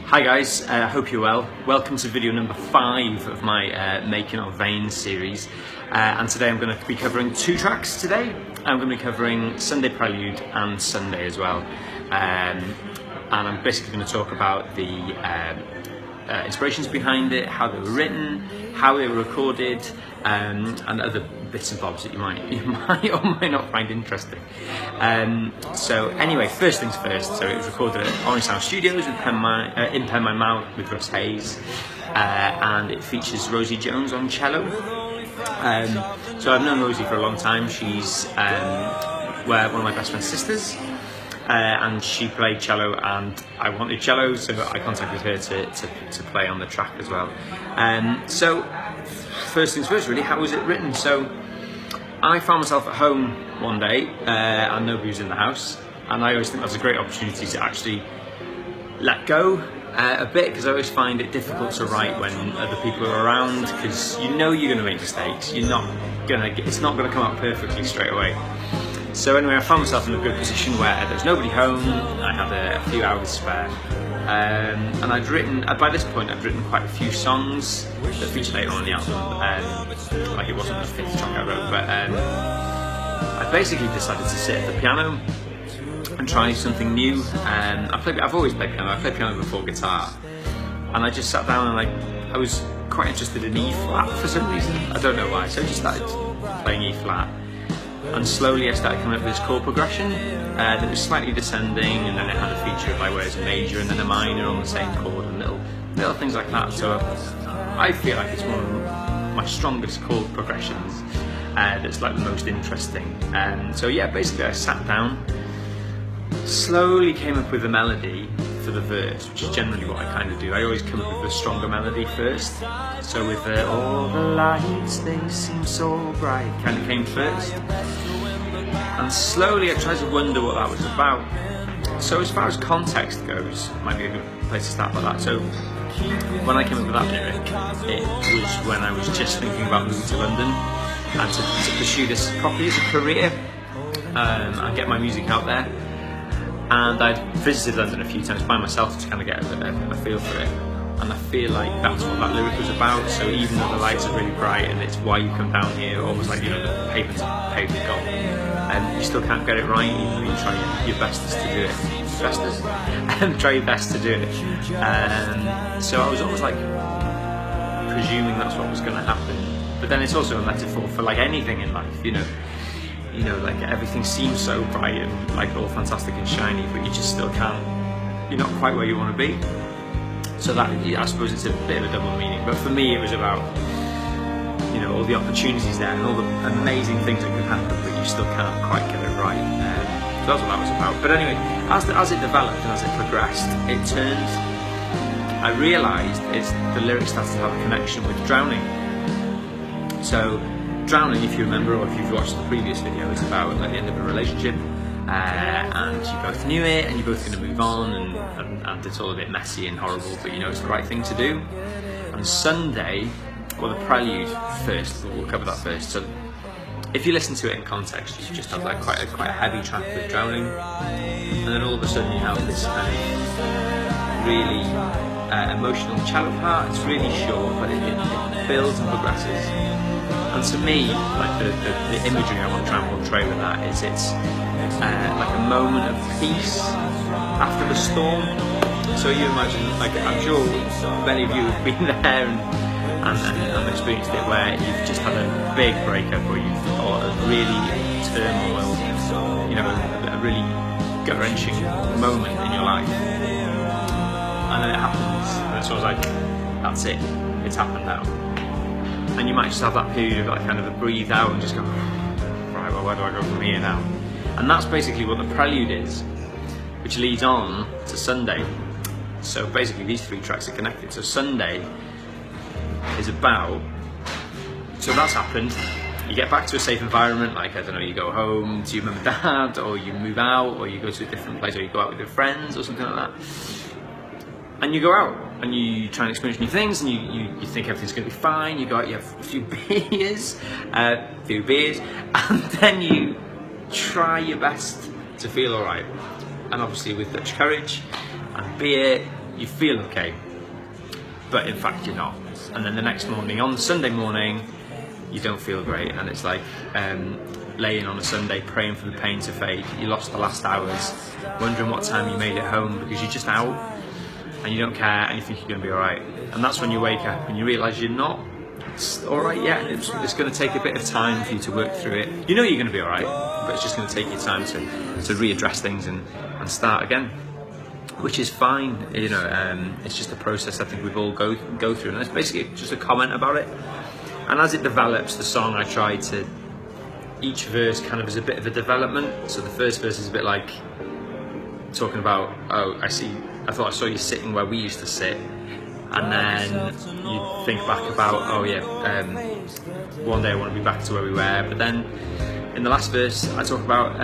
Hi guys, I hope you're well. Welcome to video number 5 of my Making Our Veins series. And today I'm going to be covering 2 tracks today. I'm going to be covering Sunday Prelude and Sunday as well. And I'm basically going to talk about the inspirations behind it, how they were written, how they were recorded, and other bits and bobs that you might or might not find interesting. So anyway, first things first. So it was recorded at Orange Sound Studios in Penmaen Mawr with Russ Hayes, and it features Rosie Jones on cello. So I've known Rosie for a long time. She's one of my best friend's sisters. And she played cello, and I wanted cello, so I contacted her to play on the track as well. So first things first, really, how was it written? So I found myself at home one day, and nobody was in the house, and I always think that's a great opportunity to actually let go a bit, because I always find it difficult to write when other people are around, because you know you're going to make mistakes. It's not going to come out perfectly straight away. So anyway, I found myself in a good position where there was nobody home. I had a few hours spare, and I'd written, by this point I'd written quite a few songs that feature later on in the album. Like it wasn't the 5th track I wrote, but I basically decided to sit at the piano and try something new. I've always played piano. I played piano before guitar, and I just sat down and I was quite interested in E flat for some reason. I don't know why. So I just started playing E flat. And slowly I started coming up with this chord progression that was slightly descending, and then it had a feature of like where it's a major and then a minor on the same chord, and little things like that. So I feel like it's one of my strongest chord progressions that's like the most interesting. So yeah, basically I sat down, slowly came up with a melody for the verse, which is generally what I kind of do. I always come up with a stronger melody first. So with all the lights, they seem so bright, kind of came first. And slowly I tried to wonder what that was about. So as far as context goes, might be a good place to start by that. So when I came up with that lyric, it was when I was just thinking about moving to London and to pursue this properly as a career and get my music out there. And I'd visited London a few times by myself to kind of get a feel for it. And I feel like that's what that lyric was about. So even though the lights are really bright and it's why you come down here, almost like, you know, the pavement gold, and you still can't get it right, even though you try your bestest to do it. Try your best to do it. So I was almost like presuming that's what was going to happen. But then it's also a metaphor for like anything in life, you know, like everything seems so bright and like all fantastic and shiny, but you just still can't, you're not quite where you want to be. So that, I suppose it's a bit of a double meaning, but for me it was about, you know, all the opportunities there and all the amazing things that can happen, but you still can't quite get it right. So that's what that was about. But anyway, as it developed and as it progressed, I realised the lyrics started to have a connection with drowning. So drowning, if you remember, or if you've watched the previous video, is about like the end of a relationship, and you both knew it, and you're both going to move on, and it's all a bit messy and horrible, but you know it's the right thing to do. And Sunday, well, the prelude first, we'll cover that first. So if you listen to it in context, you just have like quite a heavy track with drowning, and then all of a sudden you have this kind of really emotional cello part. It's really short, but it builds and progresses. And to me, like the imagery I want to try and portray with that is it's like a moment of peace after the storm. So you imagine, like I'm sure many of you have been there and experienced it, where you've just had a big breakup, or a really turmoil, you know, a really gut-wrenching moment in your life, and then it happens, and it's sort of like, that's it, it's happened now. And you might just have that period of like kind of a breathe out and just go, right, well, where do I go from here now? And that's basically what the prelude is, which leads on to Sunday. So basically these 3 tracks are connected. So Sunday is about, so that's happened, you get back to a safe environment, like I don't know, you go home to your mum and dad, or you move out, or you go to a different place, or you go out with your friends or something like that. And you go out and you try and experience new things, and you think everything's going to be fine. You go out, you have a few beers, and then you try your best to feel alright. And obviously with Dutch courage and beer, you feel okay, but in fact you're not. And then the next morning, on Sunday morning, you don't feel great, and it's like laying on a Sunday praying for the pain to fade. You lost the last hours, wondering what time you made it home because you're just out and you don't care and you think you're going to be alright. And that's when you wake up and you realise you're not alright yet. It's going to take a bit of time for you to work through it. You know you're going to be alright, but it's just going to take you time to readdress things and start again, which is fine. You know, it's just a process I think we've all go through, and it's basically just a comment about it. And as it develops, the song, I try to, each verse kind of is a bit of a development. So the first verse is a bit like talking about, oh, I thought I saw you sitting where we used to sit. And then you think back about, oh yeah, one day I want to be back to where we were. But then in the last verse, I talk about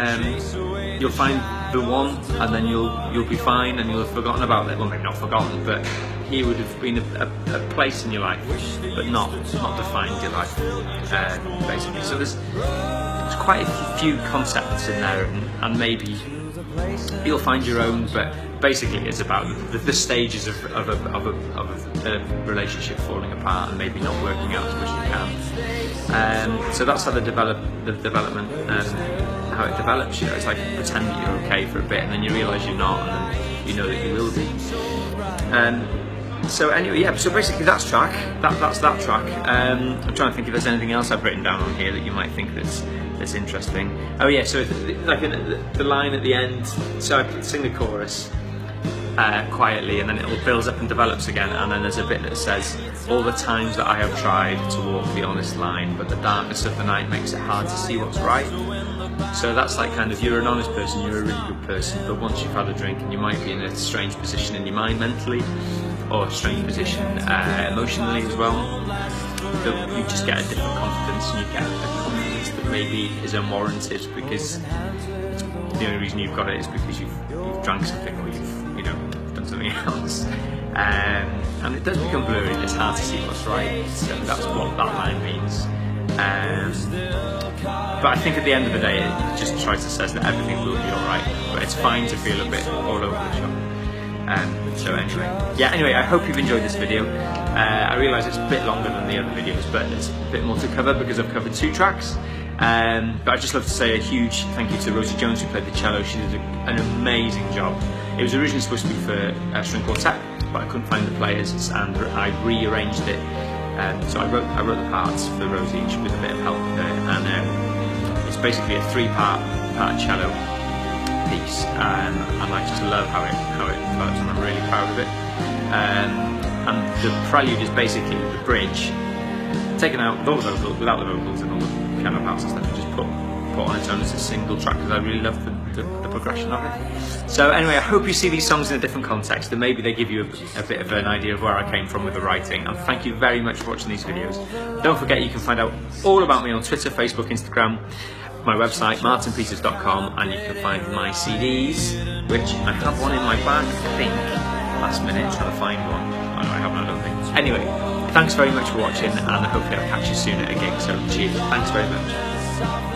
you'll find the one, and then you'll be fine, and you'll have forgotten about it. Well, maybe not forgotten, but he would have been a place in your life, but not defined your life, basically. So there's quite a few concepts in there, and maybe you'll find your own, but basically it's about the stages of a relationship falling apart and maybe not working out as much as you can. So that's how the development, how it develops. You know, it's like pretend that you're okay for a bit, and then you realise you're not, and then you know that you will be. So anyway, yeah. So basically, that's track. That's that track. I'm trying to think if there's anything else I've written down on here that you might think that's interesting. Oh yeah. So like the line at the end. So I sing the chorus quietly, and then it builds up and develops again. And then there's a bit that says, "All the times that I have tried to walk the honest line, but the darkness of the night makes it hard to see what's right." So that's like kind of, you're an honest person, you're a really good person, but once you've had a drink, and you might be in a strange position in your mind mentally, or a strange position emotionally as well, you just get a different confidence, and you get a confidence that maybe is unwarranted because the only reason you've got it is because you've drank something, or you've done something else. And it does become blurry, and it's hard to see what's right. So that's what that line means. But I think at the end of the day, it just tries to say that everything will be alright, but it's fine to feel a bit all over the shop. So anyway, I hope you've enjoyed this video. I realise it's a bit longer than the other videos, but there's a bit more to cover because I've covered 2 tracks. But I'd just love to say a huge thank you to Rosie Jones, who played the cello. She did an amazing job. It was originally supposed to be for a string quartet, but I couldn't find the players, and I rearranged it. So I wrote the parts for Rosie with a bit of help with her, and it's basically a 3-part cello piece, and I just love how it develops, and I'm really proud of it. And the prelude is basically the bridge taken out with all the vocals, without the vocals and all the piano parts and stuff, and just put on its own as a single track, because I really love the progression of it. So anyway, I hope you see these songs in a different context, and maybe they give you a bit of an idea of where I came from with the writing. And thank you very much for watching these videos. Don't forget, you can find out all about me on Twitter, Facebook, Instagram, my website martinpeters.com, and you can find my CDs, which I have one in my bag, I think, last minute, trying to find one. Oh no, I haven't, I don't think. Anyway, thanks very much for watching, and hopefully I'll catch you soon at a gig, so cheers, thanks very much.